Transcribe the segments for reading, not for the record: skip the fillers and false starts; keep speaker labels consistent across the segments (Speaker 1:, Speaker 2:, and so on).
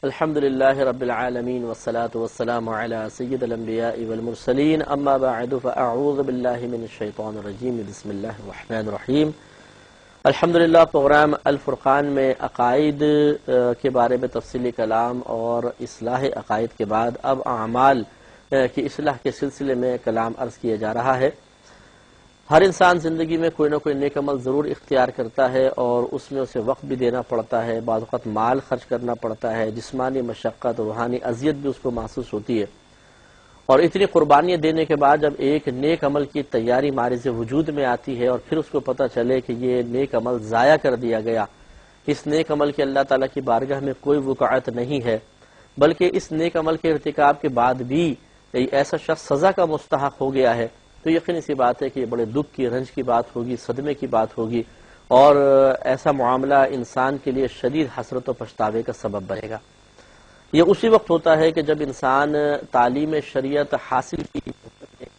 Speaker 1: الحمد للہ رب العالمین والصلاة والسلام علی سید الانبیاء والمرسلین اما بعد فاعوذ باللہ من الشیطان الرجیم بسم اللہ الرحمن الرحیم۔ الحمدللہ پروگرام الفرقان میں عقائد کے بارے میں تفصیلی کلام اور اصلاح عقائد کے بعد اب اعمال کی اصلاح کے سلسلے میں کلام عرض کیا جا رہا ہے۔ ہر انسان زندگی میں کوئی نہ کوئی نیک عمل ضرور اختیار کرتا ہے اور اس میں اسے وقت بھی دینا پڑتا ہے، بعض اوقات مال خرچ کرنا پڑتا ہے، جسمانی مشقت روحانی اذیت بھی اس کو محسوس ہوتی ہے، اور اتنی قربانیاں دینے کے بعد جب ایک نیک عمل کی تیاری معرض وجود میں آتی ہے اور پھر اس کو پتہ چلے کہ یہ نیک عمل ضائع کر دیا گیا، اس نیک عمل کے اللہ تعالیٰ کی بارگاہ میں کوئی وقعت نہیں ہے، بلکہ اس نیک عمل کے ارتکاب کے بعد بھی ایسا شخص سزا کا مستحق ہو گیا ہے، تو یقینی سی بات ہے کہ یہ بڑے دکھ کی رنج کی بات ہوگی، صدمے کی بات ہوگی، اور ایسا معاملہ انسان کے لیے شدید حسرت و پچھتاوے کا سبب بنے گا۔ یہ اسی وقت ہوتا ہے کہ جب انسان تعلیم شریعت حاصل کی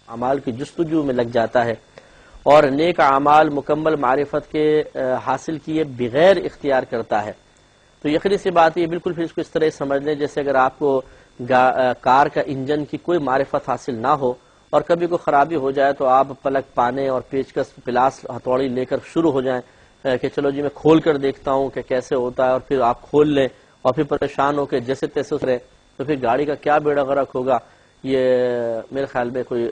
Speaker 1: اعمال کی جستجو میں لگ جاتا ہے اور نیک اعمال مکمل معرفت کے حاصل کیے بغیر اختیار کرتا ہے، تو یقینی سی بات یہ بالکل پھر اس کو اس طرح سمجھ لیں جیسے اگر آپ کو کار کا انجن کی کوئی معرفت حاصل نہ ہو اور کبھی کوئی خرابی ہو جائے تو آپ پلگ پانے اور پیچکس پلاس ہتھوڑی لے کر شروع ہو جائیں کہ چلو جی میں کھول کر دیکھتا ہوں کہ کیسے ہوتا ہے، اور پھر آپ کھول لیں اور پھر پریشان ہو کے جیسے تیسے اترے، تو پھر گاڑی کا کیا بیڑا غرق ہوگا، یہ میرے خیال میں کوئی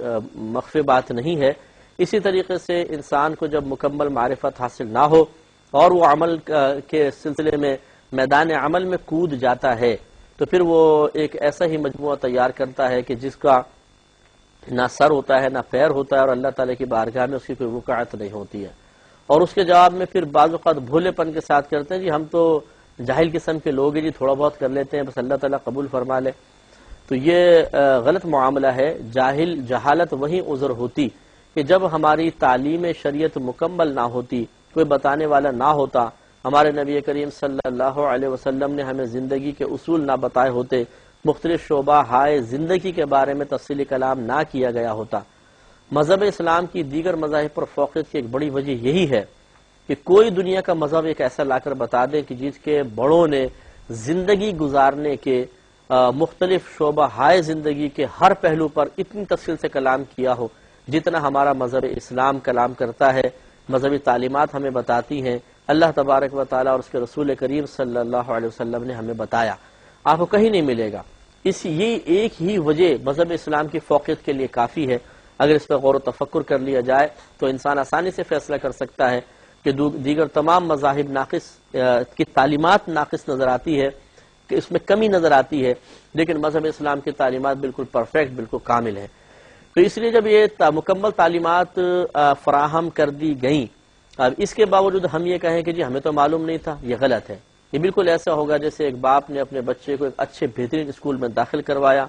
Speaker 1: مخفی بات نہیں ہے۔ اسی طریقے سے انسان کو جب مکمل معرفت حاصل نہ ہو اور وہ عمل کے سلسلے میں میدان عمل میں کود جاتا ہے تو پھر وہ ایک ایسا ہی مجموعہ تیار کرتا ہے کہ جس کا نہ سر ہوتا ہے نہ پیر ہوتا ہے، اور اللہ تعالیٰ کی بارگاہ میں اس کی کوئی وقعت نہیں ہوتی ہے، اور اس کے جواب میں پھر بعض اوقات بھولے پن کے ساتھ کرتے ہیں جی ہم تو جاہل قسم کے لوگ ہیں، جی تھوڑا بہت کر لیتے ہیں بس اللہ تعالیٰ قبول فرما لے، تو یہ غلط معاملہ ہے۔ جہالت وہیں عذر ہوتی کہ جب ہماری تعلیم شریعت مکمل نہ ہوتی، کوئی بتانے والا نہ ہوتا، ہمارے نبی کریم صلی اللہ علیہ وسلم نے ہمیں زندگی کے اصول نہ بتائے ہوتے، مختلف شعبہ ہائے زندگی کے بارے میں تفصیلی کلام نہ کیا گیا ہوتا۔ مذہب اسلام کی دیگر مذاہب پر فوقیت کی ایک بڑی وجہ یہی ہے کہ کوئی دنیا کا مذہب ایک ایسا لا کر بتا دے کہ جس کے بڑوں نے زندگی گزارنے کے مختلف شعبہ ہائے زندگی کے ہر پہلو پر اتنی تفصیل سے کلام کیا ہو جتنا ہمارا مذہب اسلام کلام کرتا ہے، مذہبی تعلیمات ہمیں بتاتی ہیں، اللہ تبارک و تعالیٰ اور اس کے رسول کریم صلی اللہ علیہ وسلم نے ہمیں بتایا، آپ کو کہیں نہیں ملے گا۔ یہ ایک ہی وجہ مذہب اسلام کی فوقیت کے لیے کافی ہے۔ اگر اس پر غور و تفکر کر لیا جائے تو انسان آسانی سے فیصلہ کر سکتا ہے کہ دیگر تمام مذاہب ناقص کی تعلیمات ناقص نظر آتی ہے، کہ اس میں کمی نظر آتی ہے، لیکن مذہب اسلام کی تعلیمات بالکل پرفیکٹ، بالکل کامل ہے۔ تو اس لیے جب یہ مکمل تعلیمات فراہم کر دی گئیں، اب اس کے باوجود ہم یہ کہیں کہ جی ہمیں تو معلوم نہیں تھا، یہ غلط ہے۔ یہ بالکل ایسا ہوگا جیسے ایک باپ نے اپنے بچے کو ایک اچھے بہترین اسکول میں داخل کروایا،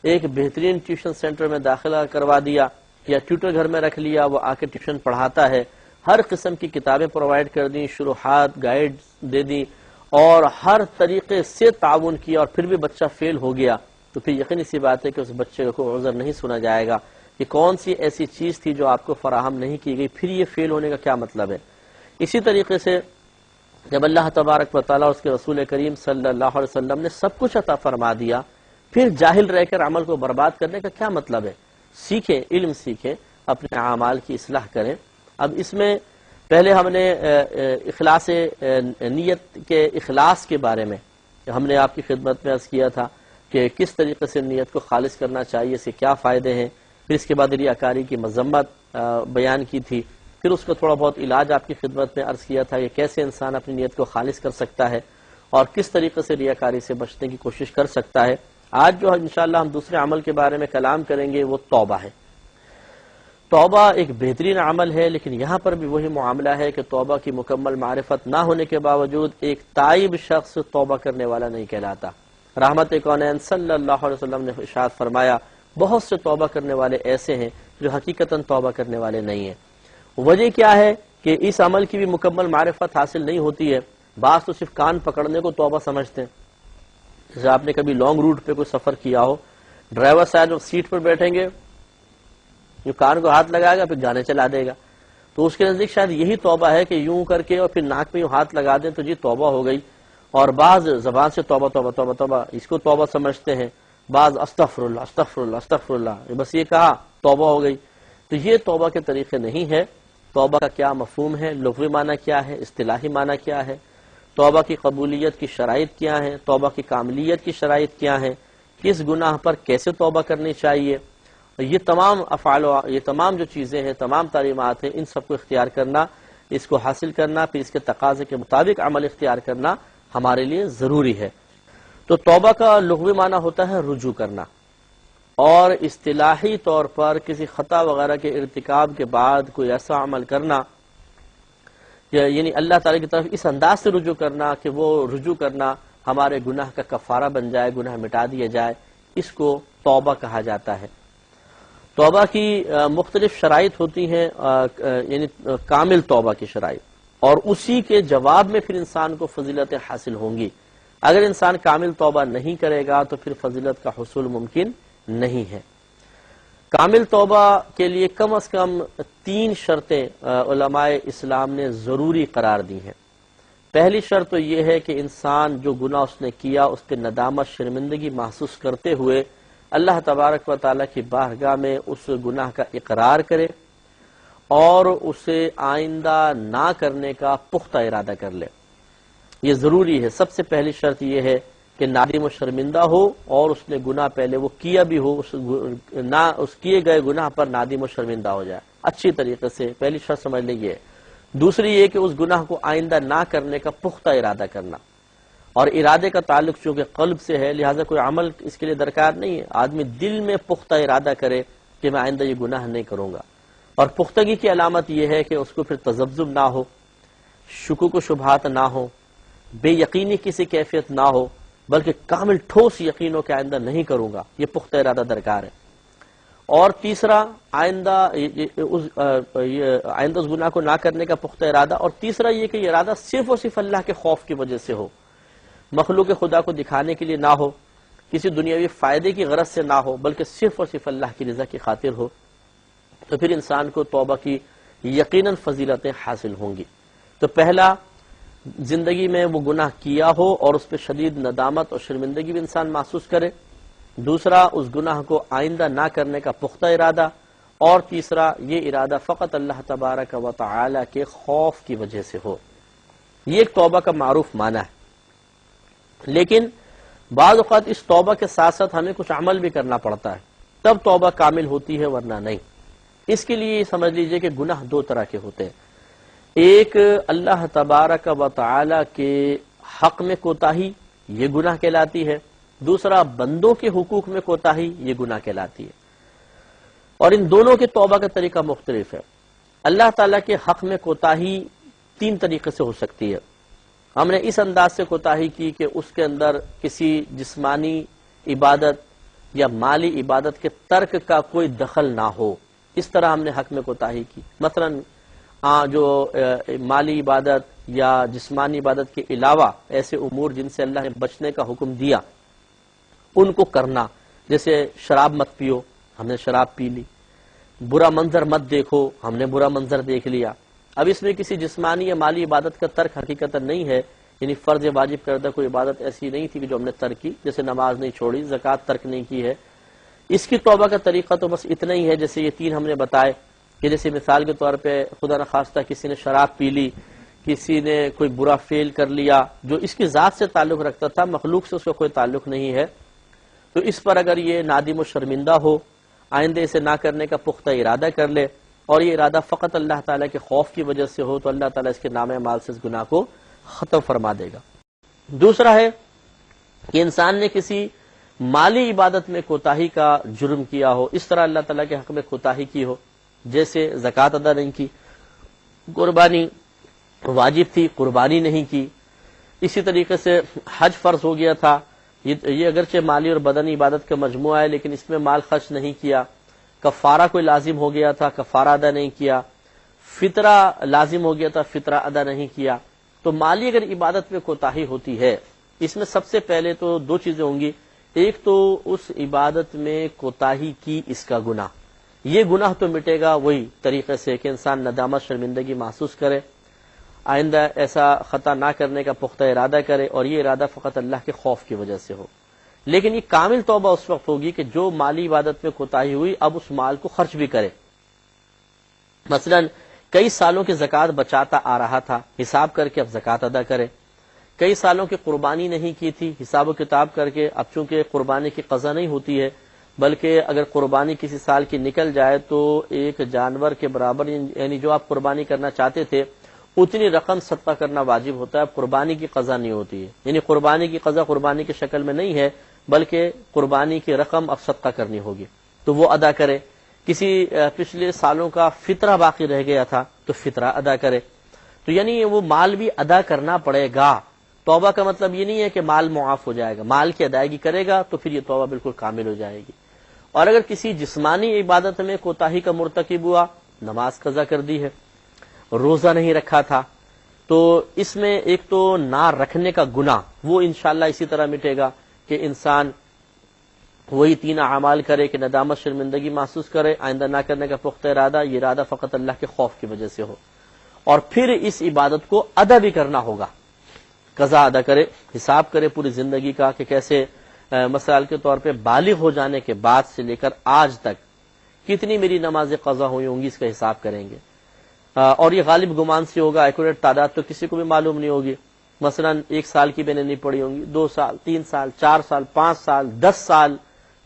Speaker 1: ایک بہترین ٹیوشن سینٹر میں داخلہ کروا دیا، یا ٹیوٹر گھر میں رکھ لیا، وہ آ کے ٹیوشن پڑھاتا ہے، ہر قسم کی کتابیں پرووائڈ کر دیں، شروحات گائیڈ دے دی، اور ہر طریقے سے تعاون کیا، اور پھر بھی بچہ فیل ہو گیا، تو پھر یقینی سی بات ہے کہ اس بچے کو عذر نہیں سنا جائے گا کہ کون سی ایسی چیز تھی جو آپ کو فراہم نہیں کی گئی، پھر یہ فیل ہونے کا کیا مطلب ہے۔ اسی طریقے سے جب اللہ تبارک و تعالیٰ اس کے رسول کریم صلی اللہ علیہ وسلم نے سب کچھ عطا فرما دیا، پھر جاہل رہ کر عمل کو برباد کرنے کا کیا مطلب ہے؟ سیکھیں، علم سیکھیں، اپنے اعمال کی اصلاح کریں۔ اب اس میں پہلے ہم نے اخلاص نیت کے اخلاص کے بارے میں ہم نے آپ کی خدمت میں عرض کیا تھا کہ کس طریقے سے نیت کو خالص کرنا چاہیے، اس کے کیا فائدے ہیں، پھر اس کے بعد ریاکاری کی مذمت بیان کی تھی، پھر اس کو تھوڑا بہت علاج آپ کی خدمت میں عرض کیا تھا کہ کیسے انسان اپنی نیت کو خالص کر سکتا ہے اور کس طریقے سے ریاکاری سے بچنے کی کوشش کر سکتا ہے۔ آج جو انشاءاللہ ہم دوسرے عمل کے بارے میں کلام کریں گے وہ توبہ ہے۔ توبہ ایک بہترین عمل ہے، لیکن یہاں پر بھی وہی معاملہ ہے کہ توبہ کی مکمل معرفت نہ ہونے کے باوجود ایک تائب شخص توبہ کرنے والا نہیں کہلاتا۔ رحمت کونین صلی اللہ علیہ وسلم نے ارشاد فرمایا بہت سے توبہ کرنے والے ایسے ہیں جو حقیقتاً توبہ کرنے والے نہیں ہیں۔ وجہ کیا ہے کہ اس عمل کی بھی مکمل معرفت حاصل نہیں ہوتی ہے۔ بعض تو صرف کان پکڑنے کو توبہ سمجھتے ہیں، جیسے آپ نے کبھی لانگ روٹ پہ کوئی سفر کیا ہو، ڈرائیور صاحب سیٹ پر بیٹھیں گے، جو کان کو ہاتھ لگائے گا پھر گانے چلا دے گا، تو اس کے نزدیک شاید یہی توبہ ہے کہ یوں کر کے اور پھر ناک پہ یوں ہاتھ لگا دیں تو جی توبہ ہو گئی، اور بعض زبان سے توبہ توبہ توبہ توبہ اس کو توبہ سمجھتے ہیں، بعض استغفر اللہ استغفر اللہ استغفر اللہ، بس یہ کہا توبہ ہو گئی. تو یہ توبہ کے طریقے نہیں ہے. توبہ کا کیا مفہوم ہے، لغوی معنی کیا ہے، اصطلاحی معنی کیا ہے، توبہ کی قبولیت کی شرائط کیا ہیں، توبہ کی کاملیت کی شرائط کیا ہیں، کس گناہ پر کیسے توبہ کرنی چاہیے، یہ تمام افعال یہ تمام جو چیزیں ہیں، تمام تعلیمات ہیں، ان سب کو اختیار کرنا، اس کو حاصل کرنا، پھر اس کے تقاضے کے مطابق عمل اختیار کرنا ہمارے لیے ضروری ہے. تو توبہ کا لغوی معنی ہوتا ہے رجوع کرنا، اور اصطلاحی طور پر کسی خطا وغیرہ کے ارتکاب کے بعد کوئی ایسا عمل کرنا، یعنی اللہ تعالی کی طرف اس انداز سے رجوع کرنا کہ وہ رجوع کرنا ہمارے گناہ کا کفارہ بن جائے، گناہ مٹا دیا جائے، اس کو توبہ کہا جاتا ہے. توبہ کی مختلف شرائط ہوتی ہیں، یعنی کامل توبہ کی شرائط، اور اسی کے جواب میں پھر انسان کو فضیلتیں حاصل ہوں گی. اگر انسان کامل توبہ نہیں کرے گا تو پھر فضیلت کا حصول ممکن نہیں ہے. کامل توبہ کے لیے کم از کم 3 شرطیں علماء اسلام نے ضروری قرار دی ہیں. پہلی شرط تو یہ ہے کہ انسان جو گناہ اس نے کیا اس کے ندامت شرمندگی محسوس کرتے ہوئے اللہ تبارک و تعالیٰ کی بارگاہ میں اس گناہ کا اقرار کرے اور اسے آئندہ نہ کرنے کا پختہ ارادہ کر لے. یہ ضروری ہے. سب سے پہلی شرط یہ ہے کہ نادم و شرمندہ ہو، اور اس نے گناہ پہلے وہ کیا بھی ہو، اس کیے گئے گناہ پر نادم و شرمندہ ہو جائے اچھی طریقے سے. پہلی شرط سمجھ لیجیے. دوسری یہ کہ اس گناہ کو آئندہ نہ کرنے کا پختہ ارادہ کرنا، اور ارادے کا تعلق چونکہ قلب سے ہے لہذا کوئی عمل اس کے لیے درکار نہیں ہے. آدمی دل میں پختہ ارادہ کرے کہ میں آئندہ یہ گناہ نہیں کروں گا. اور پختگی کی علامت یہ ہے کہ اس کو پھر تذبذب نہ ہو، شکوک و شبہات نہ ہو، بے یقینی کسی کیفیت نہ ہو، بلکہ کامل ٹھوس یقین ہو کہ آئندہ نہیں کروں گا. یہ پختہ ارادہ درکار ہے. اور تیسرا آئندہ اس گناہ کو نہ کرنے کا پختہ ارادہ. اور تیسرا یہ کہ یہ ارادہ صرف اور صرف اللہ کے خوف کی وجہ سے ہو، مخلوق خدا کو دکھانے کے لیے نہ ہو، کسی دنیاوی فائدے کی غرض سے نہ ہو، بلکہ صرف اور صرف اللہ کی رضا کی خاطر ہو. تو پھر انسان کو توبہ کی یقیناً فضیلتیں حاصل ہوں گی. تو پہلا، زندگی میں وہ گناہ کیا ہو اور اس پہ شدید ندامت اور شرمندگی بھی انسان محسوس کرے. دوسرا، اس گناہ کو آئندہ نہ کرنے کا پختہ ارادہ. اور تیسرا، یہ ارادہ فقط اللہ تبارک و تعالی کے خوف کی وجہ سے ہو. یہ ایک توبہ کا معروف معنی ہے. لیکن بعض اوقات اس توبہ کے ساتھ ساتھ ہمیں کچھ عمل بھی کرنا پڑتا ہے، تب توبہ کامل ہوتی ہے، ورنہ نہیں. اس کے لیے سمجھ لیجئے کہ گناہ 2 طرح کے ہوتے ہیں. ایک اللہ تبارک و تعالی کے حق میں کوتاہی، یہ گناہ کہلاتی ہے. دوسرا، بندوں کے حقوق میں کوتاہی، یہ گناہ کہلاتی ہے. اور ان دونوں کے توبہ کا طریقہ مختلف ہے. اللہ تعالیٰ کے حق میں کوتاہی 3 طریقے سے ہو سکتی ہے. ہم نے اس انداز سے کوتاہی کی کہ اس کے اندر کسی جسمانی عبادت یا مالی عبادت کے ترک کا کوئی دخل نہ ہو، اس طرح ہم نے حق میں کوتاہی کی. مثلا جو مالی عبادت یا جسمانی عبادت کے علاوہ ایسے امور جن سے اللہ نے بچنے کا حکم دیا ان کو کرنا، جیسے شراب مت پیو، ہم نے شراب پی لی. برا منظر مت دیکھو، ہم نے برا منظر دیکھ لیا. اب اس میں کسی جسمانی یا مالی عبادت کا ترک حقیقت نہیں ہے، یعنی فرض واجب کردہ کوئی عبادت ایسی نہیں تھی کہ جو ہم نے ترک کی، جیسے نماز نہیں چھوڑی، زکوٰۃ ترک نہیں کی ہے. اس کی توبہ کا طریقہ تو بس اتنا ہی ہے جیسے یہ 3 ہم نے بتائے، کہ جیسے مثال کے طور پہ خدا نخواستہ کسی نے شراب پی لی، کسی نے کوئی برا فعل کر لیا جو اس کی ذات سے تعلق رکھتا تھا، مخلوق سے اس کا کوئی تعلق نہیں ہے، تو اس پر اگر یہ نادم و شرمندہ ہو، آئندہ اسے نہ کرنے کا پختہ ارادہ کر لے، اور یہ ارادہ فقط اللہ تعالیٰ کے خوف کی وجہ سے ہو، تو اللہ تعالیٰ اس کے نام اعمال سے اس گناہ کو ختم فرما دے گا. دوسرا ہے کہ انسان نے کسی مالی عبادت میں کوتاہی کا جرم کیا ہو، اس طرح اللہ تعالیٰ کے حق میں کوتاہی کی ہو، جیسے زکوٰۃ ادا نہیں کی، قربانی واجب تھی قربانی نہیں کی. اسی طریقے سے حج فرض ہو گیا تھا، یہ اگرچہ مالی اور بدنی عبادت کا مجموعہ ہے لیکن اس میں مال خرچ نہیں کیا. کفارہ کوئی لازم ہو گیا تھا، کفارہ ادا نہیں کیا. فطرہ لازم ہو گیا تھا، فطرہ ادا نہیں کیا. تو مالی اگر عبادت میں کوتاہی ہوتی ہے، اس میں سب سے پہلے تو 2 چیزیں ہوں گی. ایک تو اس عبادت میں کوتاہی کی اس کا گناہ، یہ گناہ تو مٹے گا وہی طریقے سے کہ انسان ندامت شرمندگی محسوس کرے. آئندہ ایسا خطا نہ کرنے کا پختہ ارادہ کرے، اور یہ ارادہ فقط اللہ کے خوف کی وجہ سے ہو۔ لیکن یہ کامل توبہ اس وقت ہوگی کہ جو مالی عبادت میں کوتاہی ہوئی اب اس مال کو خرچ بھی کرے۔ مثلا کئی سالوں کی زکوٰۃ بچاتا آ رہا تھا، حساب کر کے اب زکوٰۃ ادا کرے۔ کئی سالوں کی قربانی نہیں کی تھی، حساب و کتاب کر کے اب چونکہ قربانی کی قضا نہیں ہوتی ہے، بلکہ اگر قربانی کسی سال کی نکل جائے تو ایک جانور کے برابر، یعنی جو آپ قربانی کرنا چاہتے تھے اتنی رقم صدقہ کرنا واجب ہوتا ہے، اب قربانی کی قضا نہیں ہوتی ہے۔ یعنی قربانی کی قضا قربانی کی شکل میں نہیں ہے، بلکہ قربانی کی رقم اب صدقہ کرنی ہوگی تو وہ ادا کرے۔ کسی پچھلے سالوں کا فطرہ باقی رہ گیا تھا تو فطرہ ادا کرے۔ تو یعنی وہ مال بھی ادا کرنا پڑے گا۔ توبہ کا مطلب یہ نہیں ہے کہ مال معاف ہو جائے گا، مال کی ادائیگی کرے گا تو پھر یہ توبہ بالکل کامل ہو جائے گی۔ اور اگر کسی جسمانی عبادت میں کوتاہی کا مرتکب ہوا، نماز قضا کر دی ہے، روزہ نہیں رکھا تھا، تو اس میں ایک تو نہ رکھنے کا گناہ وہ انشاءاللہ اسی طرح مٹے گا کہ انسان وہی 3 اعمال کرے کہ ندامت شرمندگی محسوس کرے، آئندہ نہ کرنے کا پختہ ارادہ، یہ ارادہ فقط اللہ کے خوف کی وجہ سے ہو، اور پھر اس عبادت کو ادا بھی کرنا ہوگا، قضا ادا کرے، حساب کرے پوری زندگی کا کہ کیسے مثال کے طور پہ بالغ ہو جانے کے بعد سے لے کر آج تک کتنی میری نمازیں قضا ہوئی ہوں گی، اس کا حساب کریں گے۔ اور یہ غالب گمان سے ہوگا، ایکوریٹ تعداد تو کسی کو بھی معلوم نہیں ہوگی۔ مثلا 1 سال کی میں نے نہیں پڑھی ہوں گی، 2 سال، 3 سال، 4 سال، 5 سال، 10 سال،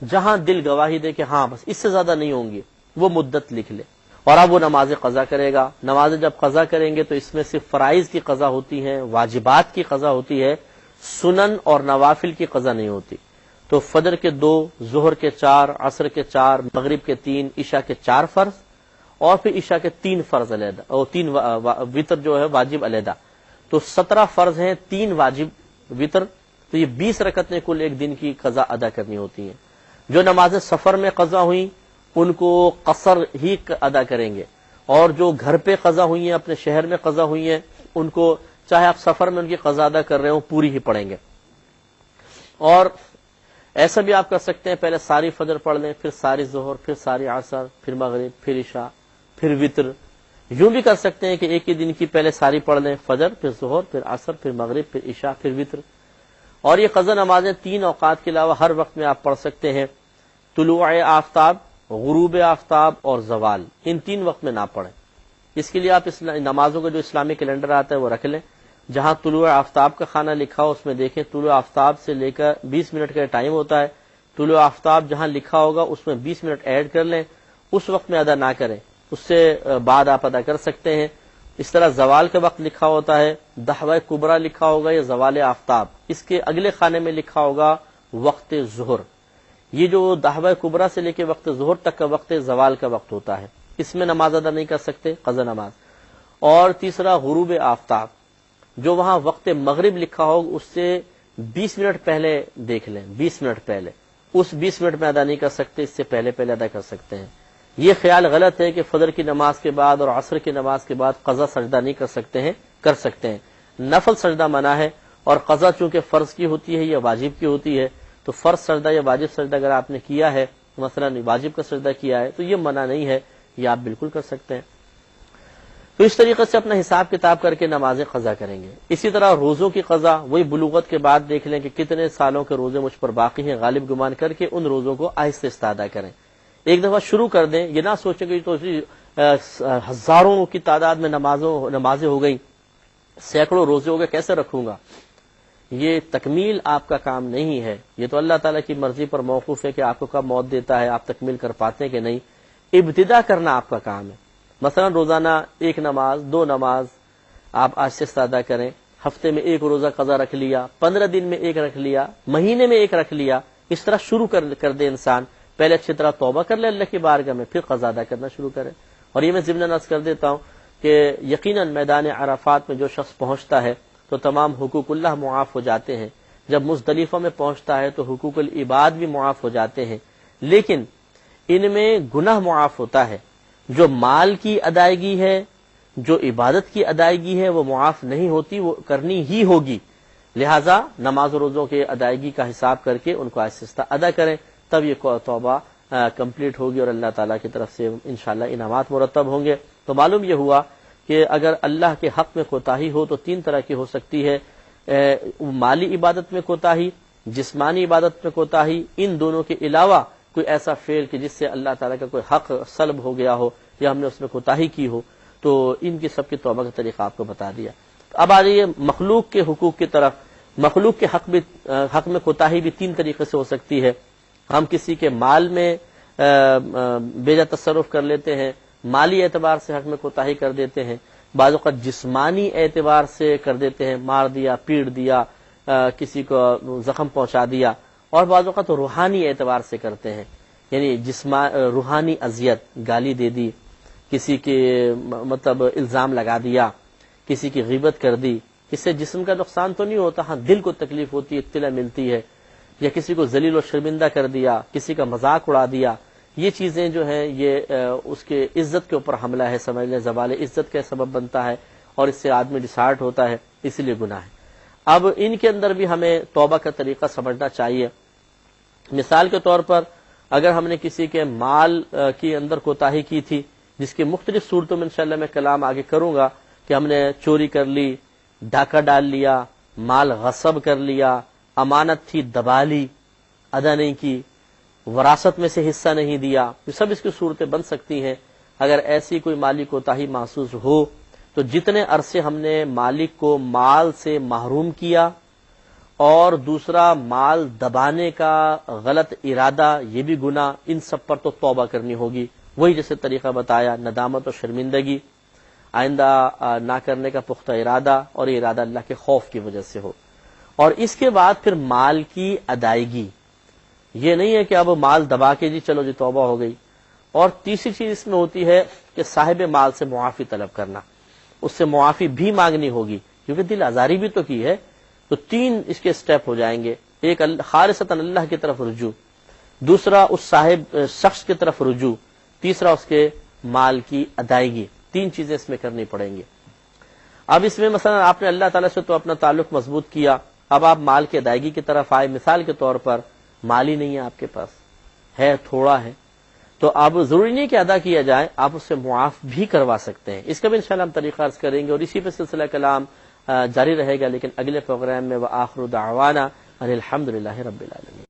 Speaker 1: جہاں دل گواہی دے کہ ہاں بس اس سے زیادہ نہیں ہوں گی، وہ مدت لکھ لے، اور اب وہ نمازیں قضا کرے گا۔ نمازیں جب قضا کریں گے تو اس میں صرف فرائض کی قضا ہوتی ہے، واجبات کی قضا ہوتی ہے، سنن اور نوافل کی قضا نہیں ہوتی۔ تو فجر کے 2، ظہر کے 4، عصر کے 4، مغرب کے 3، عشاء کے 4 فرض، اور پھر عشاء کے 3 فرض علیحدہ، اور 3 وطر جو ہے واجب علیحدہ، تو 17 فرض ہیں، 3 واجب وطر، تو یہ 20 رکعتیں کل ایک دن کی قضا ادا کرنی ہوتی ہیں۔ جو نمازیں سفر میں قضا ہوئیں ان کو قصر ہی ادا کریں گے، اور جو گھر پہ قضا ہوئی ہیں، اپنے شہر میں قضا ہوئی ہیں، ان کو چاہے آپ سفر میں ان کی قضا ادا کر رہے ہوں پوری ہی پڑھیں گے۔ اور ایسا بھی آپ کر سکتے ہیں، پہلے ساری فجر پڑھ لیں، پھر ساری ظہر، پھر ساری عصر، پھر مغرب، پھر عشاء، پھر وطر۔ یوں بھی کر سکتے ہیں کہ ایک ہی دن کی پہلے ساری پڑھ لیں، فجر، پھر ظہر، پھر عصر، پھر مغرب، پھر عشاء، پھر وطر۔ اور یہ قضا نمازیں 3 اوقات کے علاوہ ہر وقت میں آپ پڑھ سکتے ہیں، طلوع آفتاب، غروب آفتاب اور زوال، ان 3 وقت میں نہ پڑھیں۔ اس کے لیے آپ نمازوں کا جو اسلامی کیلنڈر آتا ہے وہ رکھ لیں، جہاں طلوع آفتاب کا خانہ لکھا ہو اس میں دیکھیں، طلوع آفتاب سے لے کر 20 منٹ کا ٹائم ہوتا ہے، طلوع آفتاب جہاں لکھا ہوگا اس میں 20 منٹ ایڈ کر لیں، اس وقت میں ادا نہ کریں، اس سے بعد آپ ادا کر سکتے ہیں۔ اس طرح زوال کا وقت لکھا ہوتا ہے، دحوہ کبریٰ لکھا ہوگا یا زوال آفتاب، اس کے اگلے خانے میں لکھا ہوگا وقت ظہر۔ یہ جو دحوہ کبریٰ سے لے کے وقت ظہر تک کا وقت زوال کا وقت ہوتا ہے، اس میں نماز ادا نہیں کر سکتے، قضا نماز۔ اور تیسرا غروب آفتاب، جو وہاں وقت مغرب لکھا ہوگا اس سے 20 منٹ پہلے دیکھ لیں، 20 منٹ پہلے، اس 20 منٹ میں ادا نہیں کر سکتے، اس سے پہلے پہلے ادا کر سکتے ہیں۔ یہ خیال غلط ہے کہ فجر کی نماز کے بعد اور عصر کی نماز کے بعد قضا سجدہ نہیں کر سکتے ہیں، کر سکتے ہیں۔ نفل سجدہ منع ہے، اور قضا چونکہ فرض کی ہوتی ہے یا واجب کی ہوتی ہے، تو فرض سجدہ یا واجب سجدہ اگر آپ نے کیا ہے، مثلا واجب کا سجدہ کیا ہے، تو یہ منع نہیں ہے، یہ آپ بالکل کر سکتے ہیں۔ تو اس طریقے سے اپنا حساب کتاب کر کے نمازیں قضا کریں گے۔ اسی طرح روزوں کی قضا، وہی بلوغت کے بعد دیکھ لیں کہ کتنے سالوں کے روزے مجھ پر باقی ہیں، غالب گمان کر کے ان روزوں کو آہستہ آہستہ ادا کریں۔ ایک دفعہ شروع کر دیں، یہ نہ سوچیں کہ تو ہزاروں کی تعداد میں نمازیں ہو گئی، سینکڑوں روزے ہو گئے، کیسے رکھوں گا؟ یہ تکمیل آپ کا کام نہیں ہے، یہ تو اللہ تعالیٰ کی مرضی پر موقوف ہے کہ آپ کو کب موت دیتا ہے، آپ تکمیل کر پاتے ہیں کہ نہیں۔ ابتدا کرنا آپ کا کام ہے۔ مثلا روزانہ 1 نماز، 2 نماز آپ آج سے ادا کریں، ہفتے میں 1 روزہ قضا رکھ لیا، 15 دن میں 1 رکھ لیا، مہینے میں 1 رکھ لیا، اس طرح شروع کر دے انسان۔ پہلے اچھی طرح توبہ کر لے اللہ کی بارگاہ میں، پھر قضا ادا کرنا شروع کرے۔ اور یہ میں ضمن عرض کر دیتا ہوں کہ یقیناً میدان عرفات میں جو شخص پہنچتا ہے تو تمام حقوق اللہ معاف ہو جاتے ہیں، جب مزدلفہ میں پہنچتا ہے تو حقوق العباد بھی معاف ہو جاتے ہیں، لیکن ان میں گناہ معاف ہوتا ہے۔ جو مال کی ادائیگی ہے، جو عبادت کی ادائیگی ہے، وہ معاف نہیں ہوتی، وہ کرنی ہی ہوگی۔ لہٰذا نماز و روزوں کے ادائیگی کا حساب کر کے ان کو آہستہ آہستہ ادا کریں، تب یہ توبہ کمپلیٹ ہوگی اور اللہ تعالیٰ کی طرف سے انشاءاللہ انعامات مرتب ہوں گے۔ تو معلوم یہ ہوا کہ اگر اللہ کے حق میں کوتاہی ہو تو تین طرح کی ہو سکتی ہے، مالی عبادت میں کوتاہی، جسمانی عبادت میں کوتاہی، ان دونوں کے علاوہ کوئی ایسا فعل کہ جس سے اللہ تعالیٰ کا کوئی حق سلب ہو گیا ہو یا ہم نے اس میں کوتاہی کی ہو، تو ان کی سب کی توبہ کا طریقہ آپ کو بتا دیا۔ اب آ جائیے مخلوق کے حقوق کی طرف۔ مخلوق کے حق میں کوتاہی بھی تین طریقے سے ہو سکتی ہے۔ ہم کسی کے مال میں بیجا تصرف کر لیتے ہیں، مالی اعتبار سے حق میں کوتاہی کر دیتے ہیں، بعض اوقات جسمانی اعتبار سے کر دیتے ہیں، مار دیا، پیٹ دیا، کسی کو زخم پہنچا دیا، اور بعض اوقات روحانی اعتبار سے کرتے ہیں، یعنی روحانی اذیت، گالی دے دی، کسی کے مطلب الزام لگا دیا، کسی کی غیبت کر دی۔ اس سے جسم کا نقصان تو نہیں ہوتا، ہاں دل کو تکلیف ہوتی ہے، اطلاع ملتی ہے، یا کسی کو ذلیل و شرمندہ کر دیا، کسی کا مذاق اڑا دیا، یہ چیزیں جو ہیں یہ اس کے عزت کے اوپر حملہ ہے، سمجھ لیں زوال عزت کا سبب بنتا ہے، اور اس سے آدمی ڈسہارٹ ہوتا ہے، اس لیے گناہ ہے۔ اب ان کے اندر بھی ہمیں توبہ کا طریقہ سمجھنا چاہیے۔ مثال کے طور پر اگر ہم نے کسی کے مال کی اندر کوتاہی کی تھی، جس کی مختلف صورتوں میں انشاءاللہ میں کلام آگے کروں گا، کہ ہم نے چوری کر لی، ڈاکہ ڈال لیا، مال غصب کر لیا، امانت تھی دبا لی، ادا نہیں کی، وراثت میں سے حصہ نہیں دیا، یہ سب اس کی صورتیں بن سکتی ہیں۔ اگر ایسی کوئی مالی کوتاہی محسوس ہو تو جتنے عرصے ہم نے مالک کو مال سے محروم کیا، اور دوسرا مال دبانے کا غلط ارادہ، یہ بھی گناہ، ان سب پر تو توبہ کرنی ہوگی۔ وہی جیسے طریقہ بتایا، ندامت و شرمندگی، آئندہ نہ کرنے کا پختہ ارادہ، اور یہ ارادہ اللہ کے خوف کی وجہ سے ہو۔ اور اس کے بعد پھر مال کی ادائیگی، یہ نہیں ہے کہ اب مال دبا کے جی چلو جی توبہ ہو گئی۔ اور تیسری چیز اس میں ہوتی ہے کہ صاحب مال سے معافی طلب کرنا، اس سے معافی بھی مانگنی ہوگی، کیونکہ دل آزاری بھی تو کی ہے۔ تو تین اس کے سٹیپ ہو جائیں گے، ایک خالصتاً اللہ کی طرف رجوع، دوسرا اس صاحب شخص کی طرف رجوع، تیسرا اس کے مال کی ادائیگی۔ تین چیزیں اس میں کرنی پڑیں گی۔ اب اس میں مثلا آپ نے اللہ تعالیٰ سے تو اپنا تعلق مضبوط کیا، اب آپ مال کی ادائیگی کی طرف آئے۔ مثال کے طور پر مال ہی نہیں ہے آپ کے پاس، ہے تھوڑا ہے، تو اب ضروری نہیں کہ ادا کیا جائے، آپ اس سے معاف بھی کروا سکتے ہیں۔ اس کا بھی انشاءاللہ ہم طریقہ عرض کریں گے، اور اسی پہ سلسلہ کلام جاری رہے گا، لیکن اگلے پروگرام میں۔ وآخر دعوانا ان الحمدللہ رب العالمین۔